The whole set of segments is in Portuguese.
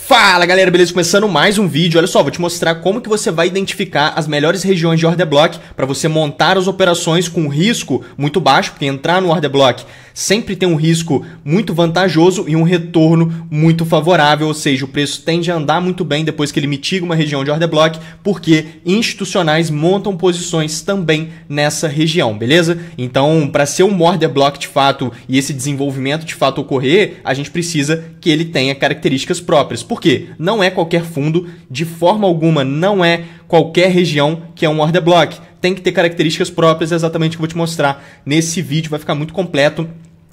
Fala galera, beleza? Começando mais um vídeo. Olha só, vou te mostrar como que você vai identificar as melhores regiões de order block para você montar as operações com risco muito baixo, porque entrar no order block sempre tem um risco muito vantajoso e um retorno muito favorável, ou seja, o preço tende a andar muito bem depois que ele mitiga uma região de order block, porque institucionais montam posições também nessa região, beleza? Então, para ser um order block de fato e esse desenvolvimento de fato ocorrer, a gente precisa que ele tenha características próprias. Por quê? Não é qualquer fundo, de forma alguma, não é qualquer região que é um order block. Tem que ter características próprias, exatamente o que eu vou te mostrar nesse vídeo, vai ficar muito completo.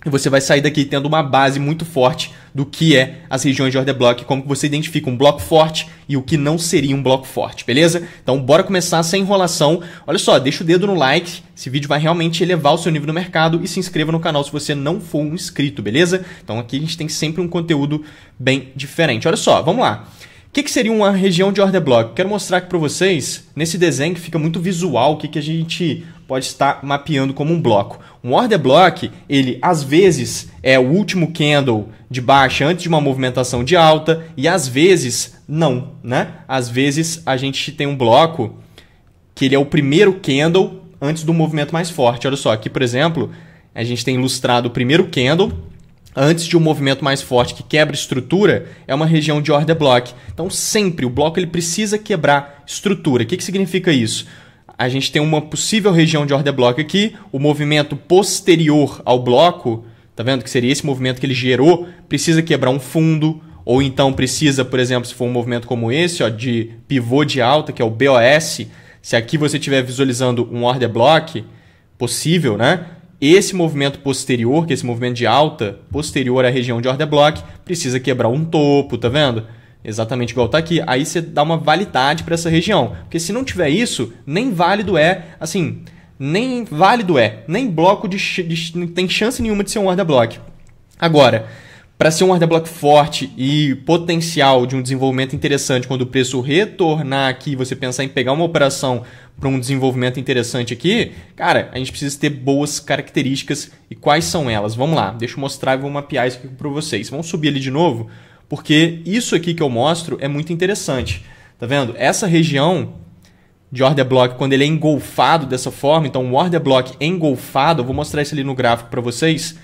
E você vai sair daqui tendo uma base muito forte do que é as regiões de order block, como que você identifica um bloco forte e o que não seria um bloco forte, beleza? Então bora começar sem enrolação. Olha só, deixa o dedo no like, esse vídeo vai realmente elevar o seu nível no mercado e se inscreva no canal se você não for um inscrito, beleza? Então aqui a gente tem sempre um conteúdo bem diferente. Olha só, vamos lá. O que seria uma região de order block? Quero mostrar aqui para vocês, nesse desenho que fica muito visual, o que a gente pode estar mapeando como um bloco. Um order block, ele às vezes é o último candle de baixa antes de uma movimentação de alta e às vezes não, né? Às vezes a gente tem um bloco que ele é o primeiro candle antes do movimento mais forte. Olha só, aqui por exemplo, a gente tem ilustrado o primeiro candle antes de um movimento mais forte que quebra estrutura, é uma região de order block. Então sempre o bloco ele precisa quebrar estrutura. O que significa isso? A gente tem uma possível região de order block aqui, o movimento posterior ao bloco, tá vendo que seria esse movimento que ele gerou, precisa quebrar um fundo, ou então precisa, por exemplo, se for um movimento como esse, ó, de pivô de alta, que é o BOS, se aqui você estiver visualizando um order block possível, né? Esse movimento posterior, que é esse movimento de alta, posterior à região de order block, precisa quebrar um topo, tá vendo? Exatamente igual tá aqui. Aí você dá uma validade para essa região. Porque se não tiver isso, nem válido é, assim, nem válido é, nem bloco não tem chance nenhuma de ser um order block. Agora, para ser um order block forte e potencial de um desenvolvimento interessante, quando o preço retornar aqui, você pensar em pegar uma operação para um desenvolvimento interessante aqui, cara, a gente precisa ter boas características. E quais são elas? Vamos lá, deixa eu mostrar e vou mapear isso aqui para vocês. Vamos subir ali de novo, porque isso aqui que eu mostro é muito interessante. Tá vendo? Essa região de order block, quando ele é engolfado dessa forma, então um order block engolfado, eu vou mostrar isso ali no gráfico para vocês,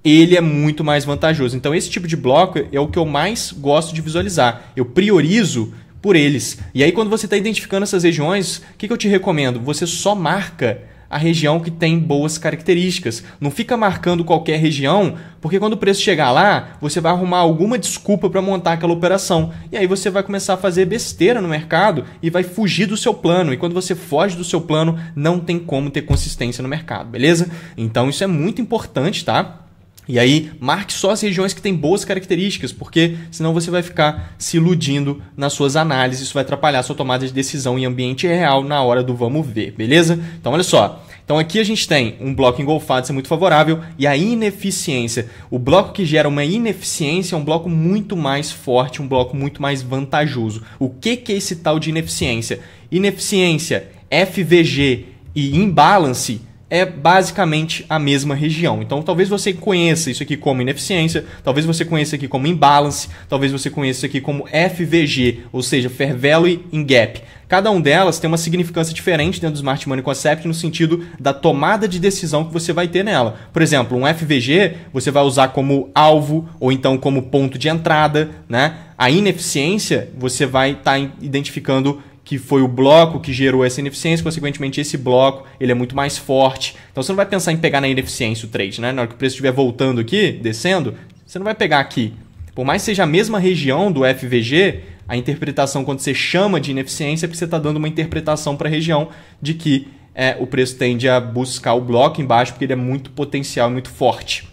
ele é muito mais vantajoso. Então esse tipo de bloco é o que eu mais gosto de visualizar. Eu priorizo por eles. E aí quando você está identificando essas regiões, o que eu te recomendo? Você só marca a região que tem boas características. Não fica marcando qualquer região, porque quando o preço chegar lá, você vai arrumar alguma desculpa para montar aquela operação. E aí você vai começar a fazer besteira no mercado e vai fugir do seu plano. E quando você foge do seu plano, não tem como ter consistência no mercado, beleza? Então isso é muito importante, tá? E aí, marque só as regiões que têm boas características, porque senão você vai ficar se iludindo nas suas análises, isso vai atrapalhar a sua tomada de decisão em ambiente real na hora do vamos ver, beleza? Então, olha só. Então, aqui a gente tem um bloco engolfado, isso é muito favorável, e a ineficiência. O bloco que gera uma ineficiência é um bloco muito mais forte, um bloco muito mais vantajoso. O que é esse tal de ineficiência? Ineficiência, FVG e imbalance é basicamente a mesma região. Então, talvez você conheça isso aqui como ineficiência, talvez você conheça aqui como imbalance, talvez você conheça isso aqui como FVG, ou seja, Fair Value in Gap. Cada uma delas tem uma significância diferente dentro do Smart Money Concept no sentido da tomada de decisão que você vai ter nela. Por exemplo, um FVG você vai usar como alvo ou então como ponto de entrada, né? A ineficiência você vai estar identificando que foi o bloco que gerou essa ineficiência, consequentemente esse bloco ele é muito mais forte. Então você não vai pensar em pegar na ineficiência o trade, né? Na hora que o preço estiver voltando aqui, descendo, você não vai pegar aqui. Por mais que seja a mesma região do FVG, a interpretação quando você chama de ineficiência é porque você está dando uma interpretação para a região de que o preço tende a buscar o bloco embaixo porque ele é muito potencial, muito forte.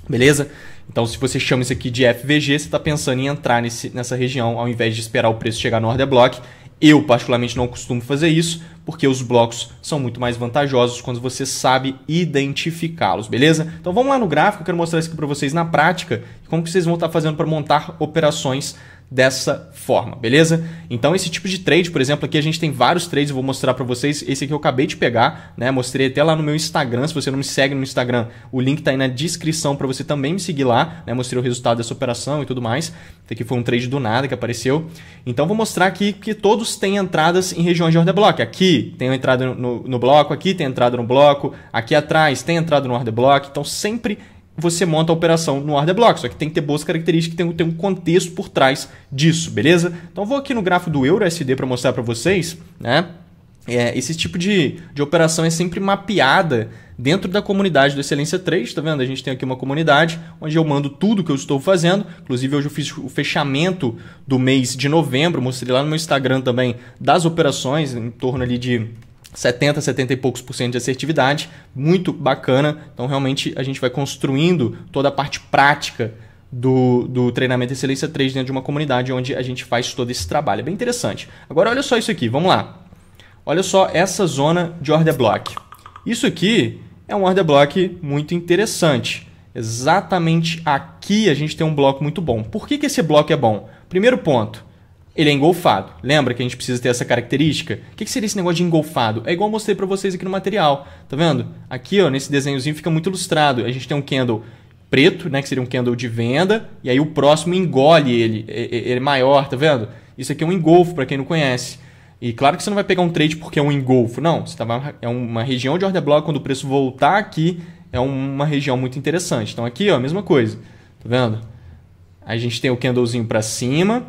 Beleza? Então, se você chama isso aqui de FVG, você está pensando em entrar nessa região ao invés de esperar o preço chegar no order block. Eu, particularmente, não costumo fazer isso, porque os blocos são muito mais vantajosos quando você sabe identificá-los, beleza? Então vamos lá no gráfico, eu quero mostrar isso aqui para vocês na prática, como que vocês vão estar fazendo para montar operações dessa forma, beleza? Então esse tipo de trade, por exemplo, aqui a gente tem vários trades, eu vou mostrar para vocês. Esse aqui eu acabei de pegar, né? Mostrei até lá no meu Instagram. Se você não me segue no Instagram, o link tá aí na descrição para você também me seguir lá, né? Mostrei o resultado dessa operação e tudo mais. Esse aqui foi um trade do nada que apareceu. Então vou mostrar aqui que todos têm entradas em regiões de order block. Aqui tem entrada no bloco, aqui tem entrada no bloco, aqui atrás tem entrada no order block. Então sempre você monta a operação no order block, só que tem que ter boas características, tem que ter um contexto por trás disso, beleza? Então vou aqui no gráfico do EURUSD para mostrar para vocês, né? Esse tipo de operação é sempre mapeada dentro da comunidade do Excelência Trade, tá vendo? A gente tem aqui uma comunidade onde eu mando tudo que eu estou fazendo, inclusive hoje eu fiz o fechamento do mês de novembro, mostrei lá no meu Instagram também das operações, em torno ali de 70 e poucos % de assertividade, muito bacana. Então realmente a gente vai construindo toda a parte prática do treinamento Excelência 3 dentro de uma comunidade onde a gente faz todo esse trabalho. É bem interessante. Agora olha só isso aqui, vamos lá. Olha só essa zona de order block. Isso aqui é um order block muito interessante. Exatamente aqui a gente tem um bloco muito bom. Por que esse bloco é bom? Primeiro ponto. Ele é engolfado. Lembra que a gente precisa ter essa característica? O que seria esse negócio de engolfado? É igual eu mostrei para vocês aqui no material. Tá vendo? Aqui, ó, nesse desenhozinho fica muito ilustrado. A gente tem um candle preto, né, que seria um candle de venda, e aí o próximo engole ele. Ele é maior, tá vendo? Isso aqui é um engolfo, para quem não conhece. E claro que você não vai pegar um trade porque é um engolfo. Não, é uma região de order block, quando o preço voltar aqui, é uma região muito interessante. Então aqui, ó, a mesma coisa. Tá vendo? A gente tem o candlezinho para cima.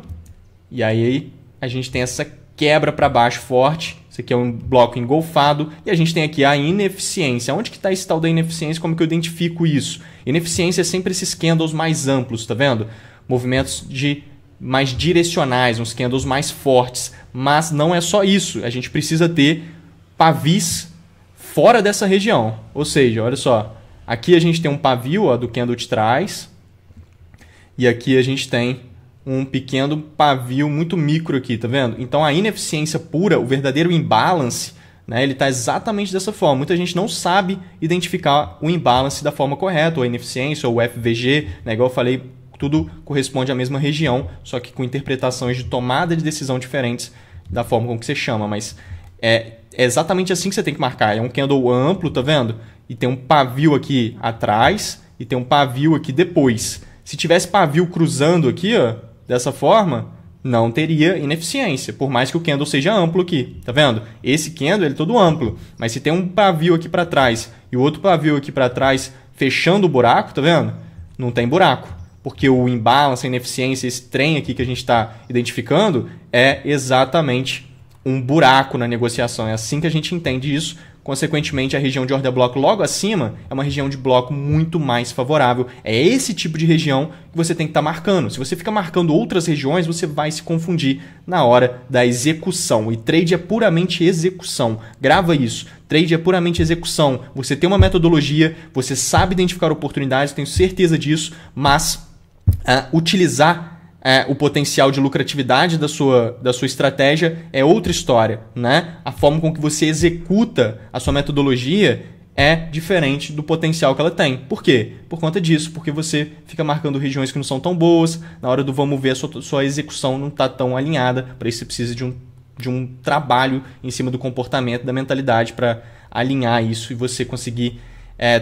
E aí a gente tem essa quebra para baixo forte. Isso aqui é um bloco engolfado. E a gente tem aqui a ineficiência. Onde que está esse tal da ineficiência? Como que eu identifico isso? Ineficiência é sempre esses candles mais amplos, tá vendo? Movimentos mais direcionais, uns candles mais fortes. Mas não é só isso. A gente precisa ter pavis fora dessa região. Ou seja, olha só. Aqui a gente tem um pavio, ó, do candle de trás. E aqui a gente tem um pequeno pavio muito micro aqui, tá vendo? Então a ineficiência pura, o verdadeiro imbalance, né, ele está exatamente dessa forma. Muita gente não sabe identificar o imbalance da forma correta, ou a ineficiência, ou o FVG, né, igual eu falei, tudo corresponde à mesma região, só que com interpretações de tomada de decisão diferentes da forma como que você chama, mas é exatamente assim que você tem que marcar. É um candle amplo, tá vendo? E tem um pavio aqui atrás e tem um pavio aqui depois. Se tivesse pavio cruzando aqui, ó, dessa forma, não teria ineficiência, por mais que o candle seja amplo aqui, tá vendo? Esse candle ele é todo amplo, mas se tem um pavio aqui para trás e o outro pavio aqui para trás fechando o buraco, tá vendo? Não tem buraco, porque o imbalance, a ineficiência, esse trem aqui que a gente está identificando é exatamente um buraco na negociação. É assim que a gente entende isso. Consequentemente, a região de order block logo acima é uma região de bloco muito mais favorável. É esse tipo de região que você tem que estar marcando. Se você fica marcando outras regiões, você vai se confundir na hora da execução. E trade é puramente execução. Grava isso. Trade é puramente execução. Você tem uma metodologia, você sabe identificar oportunidades, tenho certeza disso, mas utilizar o potencial de lucratividade da sua estratégia é outra história, né? A forma com que você executa a sua metodologia é diferente do potencial que ela tem. Por quê? Por conta disso, porque você fica marcando regiões que não são tão boas, na hora do vamos ver a sua execução não está tão alinhada, para isso você precisa de um trabalho em cima do comportamento, da mentalidade para alinhar isso e você conseguir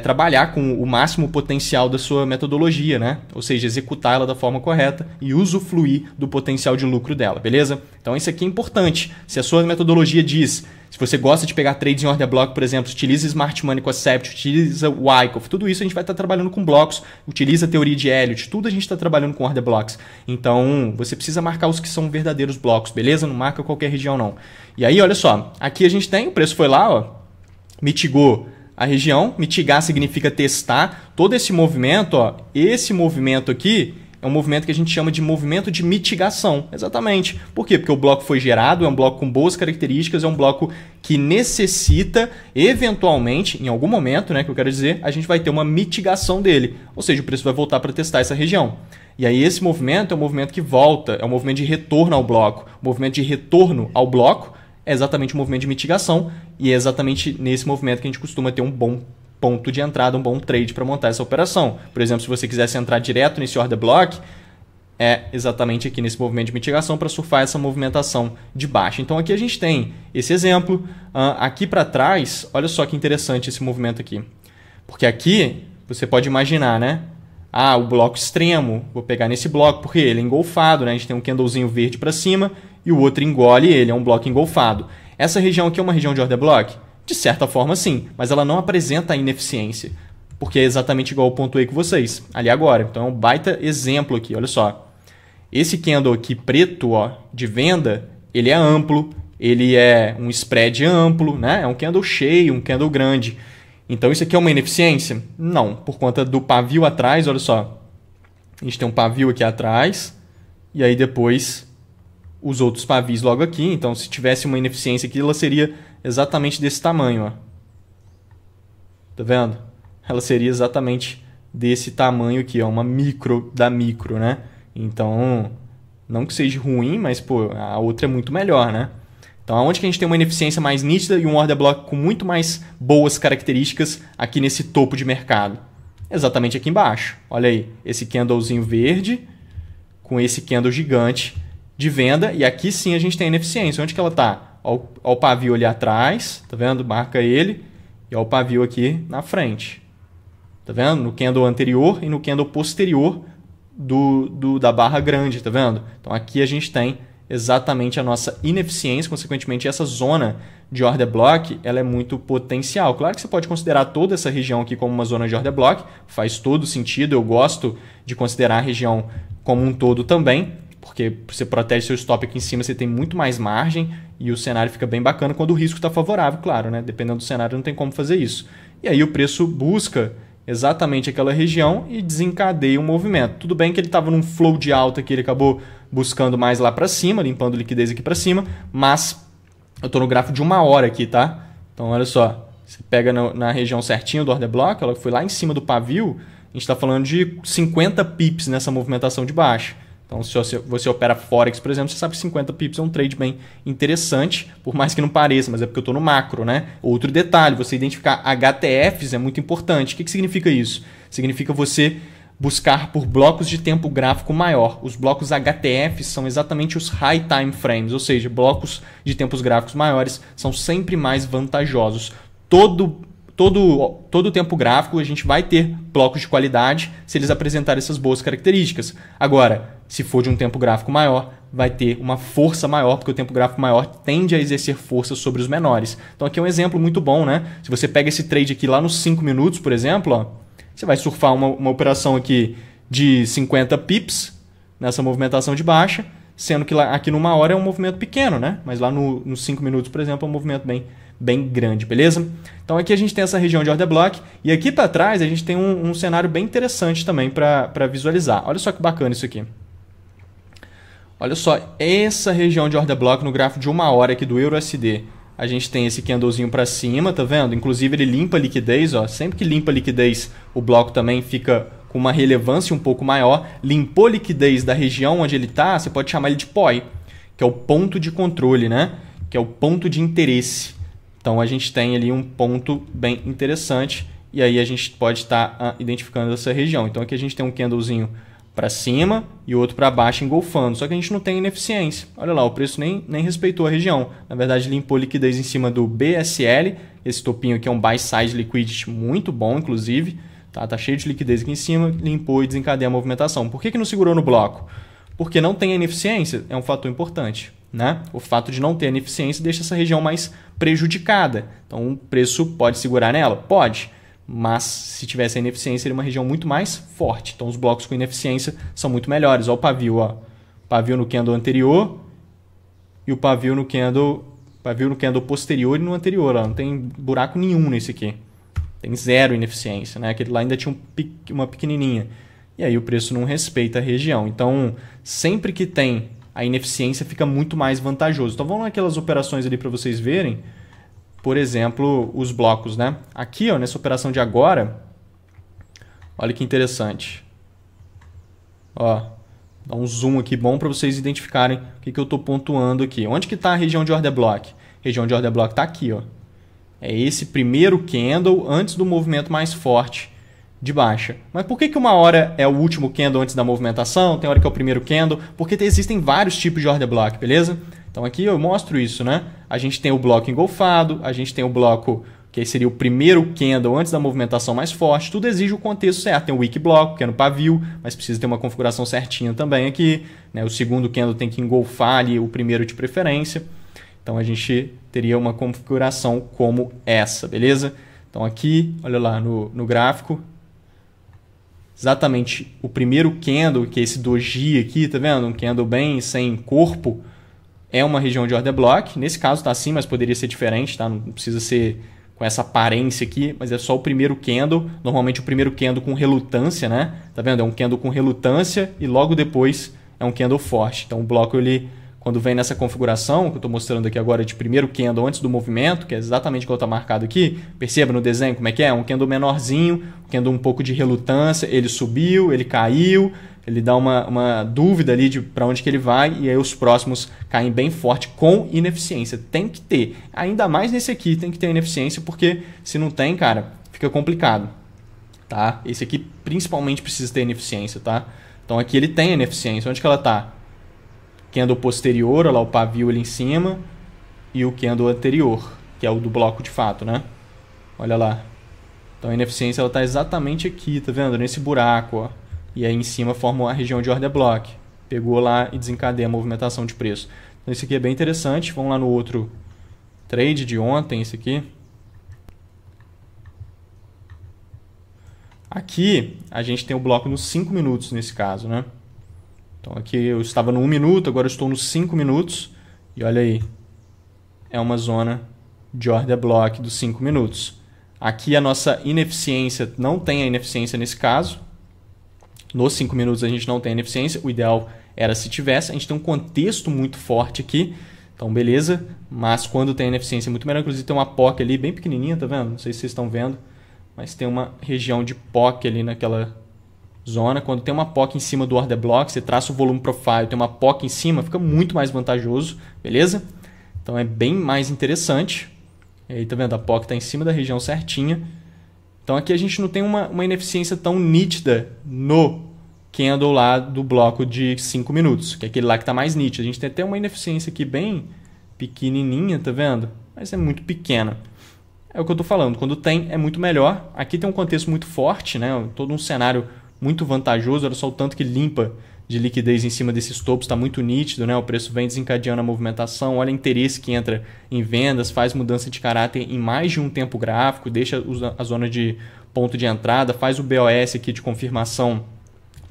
trabalhar com o máximo potencial da sua metodologia, né? Ou seja, executar ela da forma correta e usufruir do potencial de lucro dela, beleza? Então isso aqui é importante. Se a sua metodologia diz, se você gosta de pegar trades em order block, por exemplo, utiliza Smart Money Concept, utiliza o Wyckoff, tudo isso a gente vai estar trabalhando com blocos, utiliza a teoria de Elliott, tudo a gente está trabalhando com order blocks. Então você precisa marcar os que são verdadeiros blocos, beleza? Não marca qualquer região não. E aí, olha só, aqui a gente tem, o preço foi lá, ó, mitigou a região. Mitigar significa testar. Todo esse movimento, ó, esse movimento aqui é um movimento que a gente chama de movimento de mitigação. Exatamente. Por quê? Porque o bloco foi gerado, é um bloco com boas características, é um bloco que necessita, eventualmente, em algum momento, né, que eu quero dizer, a gente vai ter uma mitigação dele. Ou seja, o preço vai voltar para testar essa região. E aí esse movimento é um movimento que volta, é um movimento de retorno ao bloco. O movimento de retorno ao bloco é exatamente um movimento de mitigação e é exatamente nesse movimento que a gente costuma ter um bom ponto de entrada, um bom trade para montar essa operação. Por exemplo, se você quisesse entrar direto nesse order block, é exatamente aqui nesse movimento de mitigação para surfar essa movimentação de baixa. Então aqui a gente tem esse exemplo. Aqui para trás, olha só que interessante esse movimento aqui. Porque aqui você pode imaginar, né? O bloco extremo, vou pegar nesse bloco porque ele é engolfado, né? A gente tem um candlezinho verde para cima e o outro engole ele, é um bloco engolfado. Essa região aqui é uma região de order block? De certa forma sim, mas ela não apresenta a ineficiência, porque é exatamente igual eu pontuei com vocês ali agora. Então é um baita exemplo aqui, olha só. Esse candle aqui preto, ó, de venda, ele é amplo, ele é um spread amplo, né? É um candle cheio, um candle grande. Então isso aqui é uma ineficiência? Não, por conta do pavio atrás, olha só. A gente tem um pavio aqui atrás e aí depois os outros pavios logo aqui. Então se tivesse uma ineficiência aqui, ela seria exatamente desse tamanho, ó. Tá vendo? Ela seria exatamente desse tamanho aqui, ó, uma micro da micro, né? Então, não que seja ruim, mas pô, a outra é muito melhor, né? Então, aonde que a gente tem uma ineficiência mais nítida e um order block com muito mais boas características aqui nesse topo de mercado? Exatamente aqui embaixo. Olha aí, esse candlezinho verde com esse candle gigante de venda. E aqui sim a gente tem a ineficiência. Onde que ela está? Olha o pavio ali atrás, tá vendo? Marca ele. E olha o pavio aqui na frente. Tá vendo? No candle anterior e no candle posterior da barra grande, tá vendo? Então aqui a gente tem exatamente a nossa ineficiência, consequentemente essa zona de order block, ela é muito potencial. Claro que você pode considerar toda essa região aqui como uma zona de order block, faz todo sentido, eu gosto de considerar a região como um todo também, porque você protege seu stop aqui em cima, você tem muito mais margem e o cenário fica bem bacana quando o risco está favorável, claro, né? Dependendo do cenário não tem como fazer isso. E aí o preço busca exatamente aquela região e desencadeia o movimento. Tudo bem que ele estava num flow de alta que ele acabou buscando mais lá para cima, limpando liquidez aqui para cima, mas eu estou no gráfico de 1 hora aqui, tá? Então olha só, você pega na região certinho do order block, ela foi lá em cima do pavio, a gente está falando de 50 pips nessa movimentação de baixa. Então se você opera Forex, por exemplo, você sabe que 50 pips é um trade bem interessante, por mais que não pareça, mas é porque eu estou no macro, né? Outro detalhe, você identificar HTFs é muito importante. O que significa isso? Significa você buscar por blocos de tempo gráfico maior. Os blocos HTFs são exatamente os High Time Frames, ou seja, blocos de tempos gráficos maiores são sempre mais vantajosos. Todo tempo gráfico a gente vai ter blocos de qualidade se eles apresentarem essas boas características. Agora, se for de um tempo gráfico maior, vai ter uma força maior, porque o tempo gráfico maior tende a exercer força sobre os menores. Então aqui é um exemplo muito bom, né? Se você pega esse trade aqui lá nos 5 minutos, por exemplo, ó, você vai surfar uma operação aqui de 50 pips nessa movimentação de baixa, sendo que lá, aqui numa hora é um movimento pequeno, né? Mas lá nos 5 minutos, por exemplo, é um movimento bem grande, beleza? Então aqui a gente tem essa região de order block e aqui para trás a gente tem um cenário bem interessante também para visualizar. Olha só que bacana isso aqui. Olha só, essa região de order block no gráfico de 1 hora aqui do EURUSD. A gente tem esse candlezinho para cima, tá vendo? Inclusive ele limpa a liquidez, ó. Sempre que limpa a liquidez, o bloco também fica com uma relevância um pouco maior. Limpou a liquidez da região onde ele está, você pode chamar ele de POI, que é o ponto de controle, né? Que é o ponto de interesse. Então a gente tem ali um ponto bem interessante e aí a gente pode estar identificando essa região. Então aqui a gente tem um candlezinho para cima e outro para baixo engolfando. Só que a gente não tem ineficiência. Olha lá, o preço nem respeitou a região. Na verdade, limpou liquidez em cima do BSL. Esse topinho aqui é um Buy Side Liquidity muito bom, inclusive. Tá cheio de liquidez aqui em cima, limpou e desencadeia a movimentação. Por que não segurou no bloco? Porque não tem a ineficiência, é um fator importante, né? O fato de não ter ineficiência deixa essa região mais prejudicada. Então, o preço pode segurar nela? Pode. Mas se tivesse a ineficiência, seria uma região muito mais forte. Então os blocos com ineficiência são muito melhores. Olha o pavio, ó. Pavio no candle anterior e o pavio no candle posterior e no anterior. Ó. Não tem buraco nenhum nesse aqui. Tem zero ineficiência, né? Aquele lá ainda tinha uma pequenininha. E aí o preço não respeita a região. Então, sempre que tem a ineficiência, fica muito mais vantajoso. Então vamos naquelas operações ali para vocês verem. Por exemplo, os blocos, né? Aqui, ó, nessa operação de agora, olha que interessante. Ó, dá um zoom aqui bom para vocês identificarem o que eu estou pontuando aqui. Onde que está a região de order block? A região de order block está aqui, ó. É esse primeiro candle antes do movimento mais forte de baixa. Mas por que uma hora é o último candle antes da movimentação, tem hora que é o primeiro candle? Porque existem vários tipos de order block, beleza? Então aqui eu mostro isso, né? A gente tem o bloco engolfado, a gente tem o bloco que seria o primeiro candle antes da movimentação mais forte, tudo exige o contexto certo. Tem o wick block, que é no pavio, mas precisa ter uma configuração certinha também aqui, né? O segundo candle tem que engolfar ali o primeiro de preferência. Então a gente teria uma configuração como essa, beleza? Então aqui, olha lá no gráfico, exatamente o primeiro candle, que é esse doji aqui, tá vendo? Um candle bem sem corpo, é uma região de order block. Nesse caso está assim, mas poderia ser diferente, tá? Não precisa ser com essa aparência aqui, mas é só o primeiro candle. Normalmente o primeiro candle com relutância, né? Tá vendo? É um candle com relutância e logo depois é um candle forte. Então o bloco, ele, quando vem nessa configuração, que eu estou mostrando aqui agora de primeiro candle antes do movimento, que é exatamente o que está marcado aqui, perceba no desenho como é que é? Um candle menorzinho, um candle um pouco de relutância, ele subiu, ele caiu, ele dá uma dúvida ali de para onde que ele vai, e aí os próximos caem bem forte com ineficiência. Tem que ter, ainda mais nesse aqui, tem que ter ineficiência, porque se não tem, cara, fica complicado. Tá? Esse aqui principalmente precisa ter ineficiência, tá? Então aqui ele tem ineficiência. Onde que ela está? Candle posterior, olha lá o pavio ali em cima, e o candle anterior, que é o do bloco de fato, né? Olha lá. Então a ineficiência está exatamente aqui, tá vendo? Nesse buraco, ó. E aí em cima forma a região de order block. Pegou lá e desencadeia a movimentação de preço. Então isso aqui é bem interessante. Vamos lá no outro trade de ontem, esse aqui. Aqui a gente tem o bloco nos 5 minutos nesse caso, né? Então aqui eu estava no 1 minuto, agora eu estou nos 5 minutos. E olha aí, é uma zona de order block dos 5 minutos. Aqui a nossa ineficiência, não tem a ineficiência nesse caso. Nos 5 minutos a gente não tem ineficiência, o ideal era se tivesse. A gente tem um contexto muito forte aqui, então beleza, mas quando tem ineficiência é muito melhor. Inclusive tem uma POC ali bem pequenininha, tá vendo? Não sei se vocês estão vendo, mas tem uma região de POC ali naquela zona. Quando tem uma POC em cima do order block, você traça o volume profile, tem uma POC em cima, fica muito mais vantajoso, beleza? Então é bem mais interessante. E aí tá vendo? A POC está em cima da região certinha. Então aqui a gente não tem uma ineficiência tão nítida no candle lá do bloco de 5 minutos, que é aquele lá que está mais nítido. A gente tem até uma ineficiência aqui bem pequenininha, tá vendo? Mas é muito pequena. É o que eu estou falando, quando tem é muito melhor. Aqui tem um contexto muito forte, né? Todo um cenário muito vantajoso, olha só o tanto que limpa de liquidez em cima desses topos, está muito nítido, né? O preço vem desencadeando a movimentação, olha o interesse que entra em vendas, faz mudança de caráter em mais de um tempo gráfico, deixa a zona de ponto de entrada, faz o BOS aqui de confirmação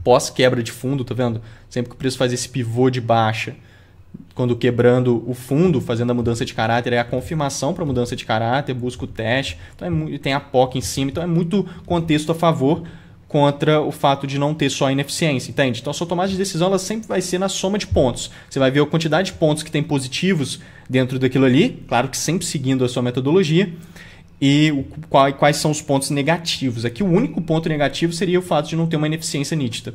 pós quebra de fundo, tá vendo? Sempre que o preço faz esse pivô de baixa, quando quebrando o fundo, fazendo a mudança de caráter, é a confirmação para a mudança de caráter, busca o teste, então tem a POC em cima, então é muito contexto a favor contra o fato de não ter só ineficiência, entende? Então a sua tomada de decisão ela sempre vai ser na soma de pontos. Você vai ver a quantidade de pontos que tem positivos dentro daquilo ali, claro que sempre seguindo a sua metodologia, e quais são os pontos negativos. Aqui o único ponto negativo seria o fato de não ter uma ineficiência nítida.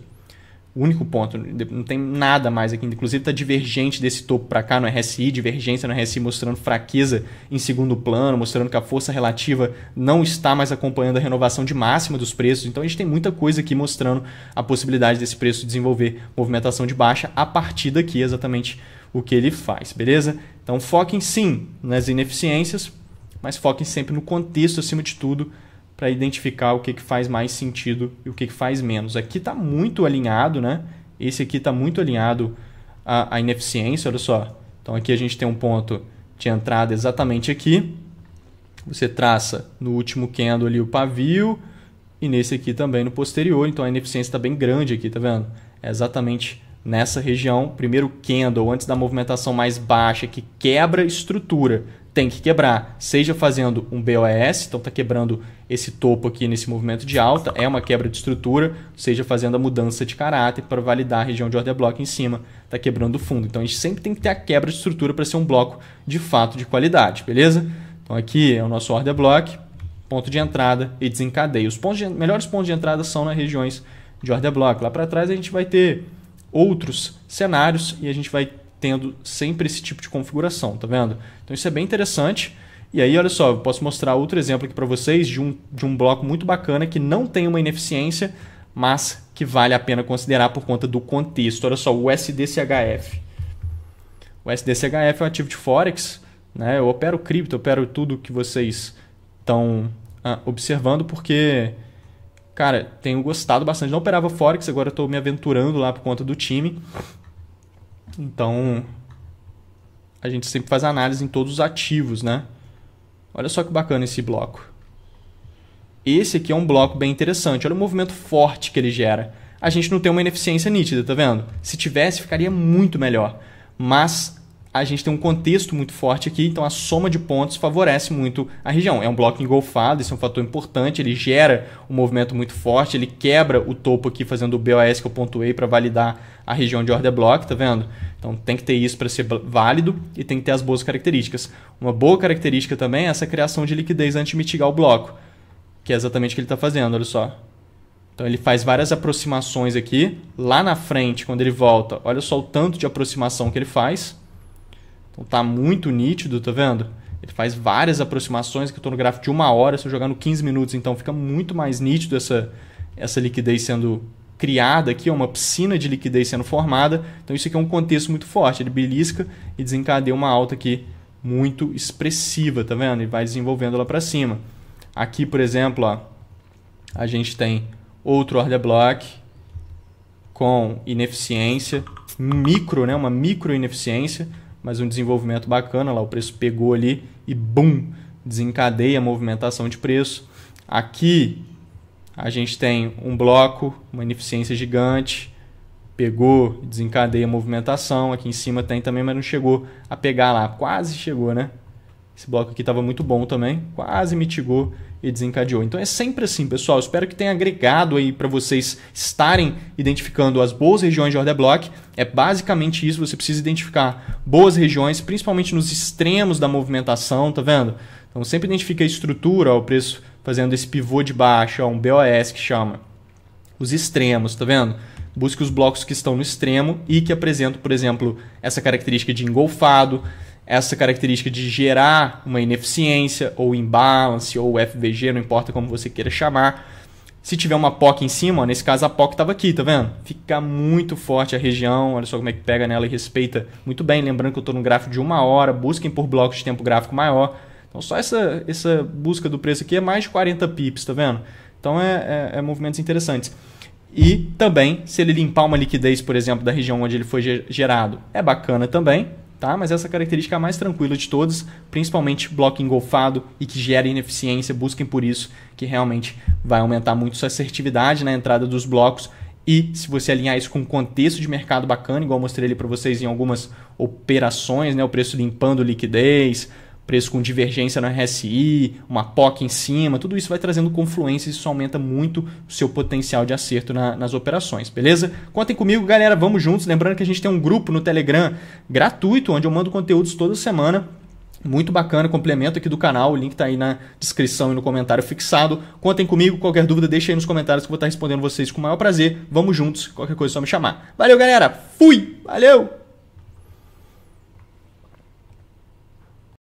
O único ponto, não tem nada mais aqui, inclusive está divergente desse topo para cá no RSI, divergência no RSI mostrando fraqueza em segundo plano, mostrando que a força relativa não está mais acompanhando a renovação de máxima dos preços. Então a gente tem muita coisa aqui mostrando a possibilidade desse preço desenvolver movimentação de baixa a partir daqui, exatamente o que ele faz, beleza? Então foquem sim nas ineficiências, mas foquem sempre no contexto acima de tudo, para identificar o que faz mais sentido e o que faz menos. Aqui está muito alinhado, né? Esse aqui está muito alinhado à ineficiência, olha só. Então aqui a gente tem um ponto de entrada exatamente aqui. Você traça no último candle ali o pavio e nesse aqui também no posterior. Então a ineficiência está bem grande aqui, tá vendo? É exatamente nessa região. Primeiro candle antes da movimentação mais baixa que quebra estrutura. Tem que quebrar, seja fazendo um BOS, então está quebrando esse topo aqui nesse movimento de alta, é uma quebra de estrutura, seja fazendo a mudança de caráter para validar a região de order block em cima, está quebrando o fundo. Então a gente sempre tem que ter a quebra de estrutura para ser um bloco de fato de qualidade, beleza? Então aqui é o nosso order block, ponto de entrada e desencadeia. Os melhores pontos de entrada são nas regiões de order block. Lá para trás a gente vai ter outros cenários e a gente vai tendo sempre esse tipo de configuração, tá vendo? Então isso é bem interessante E aí, olha só, eu posso mostrar outro exemplo aqui para vocês de um bloco muito bacana que não tem uma ineficiência, mas que vale a pena considerar por conta do contexto. Olha só, o USDCHF. O USDCHF é um ativo de Forex, né? Eu opero cripto, eu opero tudo que vocês estão observando, porque, cara, tenho gostado bastante. Não operava Forex, agora estou me aventurando lá por conta do time. Então, a gente sempre faz análise em todos os ativos, né? Olha só que bacana esse bloco. Esse aqui é um bloco bem interessante. Olha o movimento forte que ele gera. A gente não tem uma ineficiência nítida, tá vendo? Se tivesse, ficaria muito melhor. Mas a gente tem um contexto muito forte aqui, então a soma de pontos favorece muito a região. É um bloco engolfado, isso é um fator importante, ele gera um movimento muito forte, ele quebra o topo aqui fazendo o BOS que eu pontuei para validar a região de order block, tá vendo? Então tem que ter isso para ser válido e tem que ter as boas características. Uma boa característica também é essa criação de liquidez antes de mitigar o bloco, que é exatamente o que ele está fazendo, olha só. Então ele faz várias aproximações aqui, lá na frente, quando ele volta, olha só o tanto de aproximação que ele faz. Então tá muito nítido, tá vendo? Ele faz várias aproximações, que eu estou no gráfico de 1 hora, se eu jogar no 15 minutos, então fica muito mais nítido essa liquidez sendo criada aqui, uma piscina de liquidez sendo formada. Então isso aqui é um contexto muito forte, ele belisca e desencadeia uma alta aqui muito expressiva, tá vendo? E vai desenvolvendo lá para cima. Aqui, por exemplo, ó, a gente tem outro order block com ineficiência, né? Uma micro ineficiência, mas um desenvolvimento bacana, lá o preço pegou ali e bum, desencadeia a movimentação de preço. Aqui a gente tem um bloco, uma ineficiência gigante, pegou, desencadeia a movimentação. Aqui em cima tem também, mas não chegou a pegar lá, quase chegou, né? Esse bloco aqui estava muito bom também, quase mitigou e desencadeou. Então é sempre assim, pessoal. Espero que tenha agregado aí para vocês estarem identificando as boas regiões de order block. É basicamente isso, você precisa identificar boas regiões, principalmente nos extremos da movimentação, tá vendo? Então sempre identifica a estrutura, ó, o preço fazendo esse pivô de baixo, ó, um BOS que chama. Os extremos, tá vendo? Busque os blocos que estão no extremo e que apresentam, por exemplo, essa característica de engolfado, essa característica de gerar uma ineficiência, ou imbalance, ou FVG, não importa como você queira chamar. Se tiver uma POC em cima, ó, nesse caso a POC estava aqui, tá vendo? Fica muito forte a região, olha só como é que pega nela e respeita muito bem. Lembrando que eu estou no gráfico de 1 hora, busquem por blocos de tempo gráfico maior. Então só essa busca do preço aqui é mais de 40 pips, tá vendo? Então é movimentos interessantes. E também, se ele limpar uma liquidez, por exemplo, da região onde ele foi gerado, é bacana também. Tá? Mas essa característica é a mais tranquila de todas, principalmente bloco engolfado e que gera ineficiência. Busquem por isso, que realmente vai aumentar muito sua assertividade na entrada dos blocos. E se você alinhar isso com um contexto de mercado bacana, igual eu mostrei ali para vocês em algumas operações, né? O preço limpando liquidez, preço com divergência no RSI, uma POC em cima, tudo isso vai trazendo confluência e isso aumenta muito o seu potencial de acerto nas operações, beleza? Contem comigo, galera, vamos juntos. Lembrando que a gente tem um grupo no Telegram gratuito, onde eu mando conteúdos toda semana. Muito bacana, complemento aqui do canal, o link está aí na descrição e no comentário fixado. Contem comigo, qualquer dúvida deixa aí nos comentários que eu vou estar respondendo vocês com o maior prazer. Vamos juntos, qualquer coisa é só me chamar. Valeu, galera, fui, valeu!